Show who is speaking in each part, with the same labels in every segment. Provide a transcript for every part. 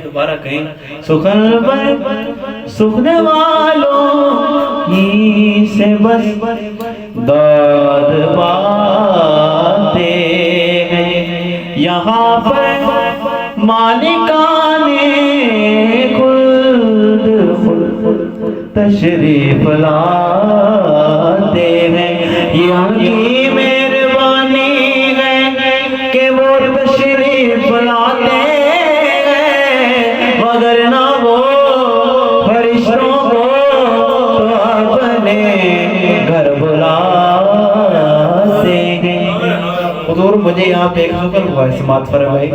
Speaker 1: دوبارہ کہیں سخن سکھنے والوں ہی سے بس داد پاتے ہیں، یہاں پر مالکان خلد تشریف لاتے ہیں، یہی مہربانی ہے کہ وہ تشریف لاتے ہیں، مگر نہ وہ فرشتوں کو تو اپنے گھر بلاتے ہیں۔ حضور مجھے یہاں پہ ایک ذکر ہوا ہے، سماعت فرمائے۔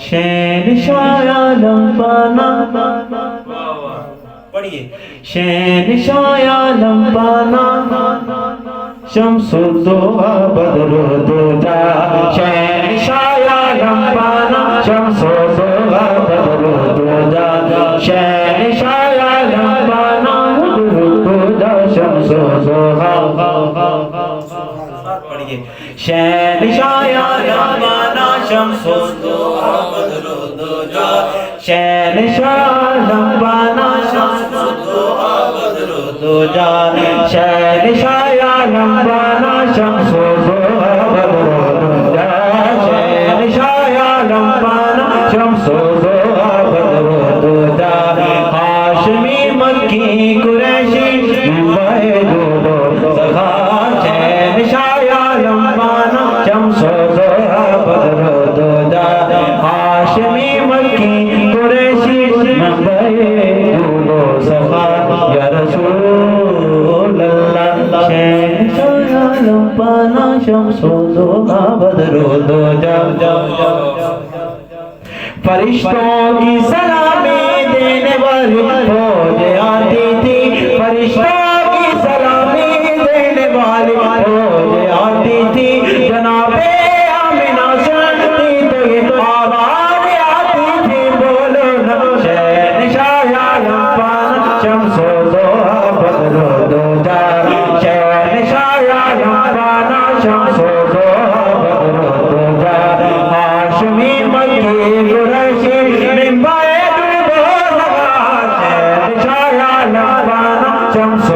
Speaker 1: شہنشاہ عالم بانا، پڑھئے، شہنشاہ عالم بانا، شمس الضحا بدر الدجا، شہنشاہ عالم بانا، شمس الضحا بدر الدجا، شہنشاہ عالم بانا، بدر الدجا، شمس الضحا، پڑھئے، شہنشاہ عالم بانا، شمس الضحا بدر الدجا، شہنشاہ عالم بانا، شمس الضحا بدر الدجا، شہنشاہ عالم بانا، شمس الضحا بدر الدجا، شہنشاہ عالم بانا، شمس الضحا بدر الدجا، ہاشمی مکی قریشی ممبئی جودو سخا، شہنشاہ عالم بانا، شمس الضحا بدر الدجا، ہاشمی مکی قریشی ممبئی جودو سخا، یا رسول اللہ، شہنشاہ عالم بانا، شمس الضحا بدر الدجا، فرشتوں کی سلامی دینے والی فوج آتی تھی، فرشتوں کی سلامی دینے والی فوج آتی تھی، جناب آمنہ سنتی تو یہ آواز آتی تھی، بولو نا، شہنشاہ عالم بانا، شمس الضحا بدر الدجا، شہنشاہ عالم بانا، شمس الضحا بدر الدجا، ہاشمی مکی قریشی ممبئی جودو سخا، شہنشاہ عالم بانا، شمس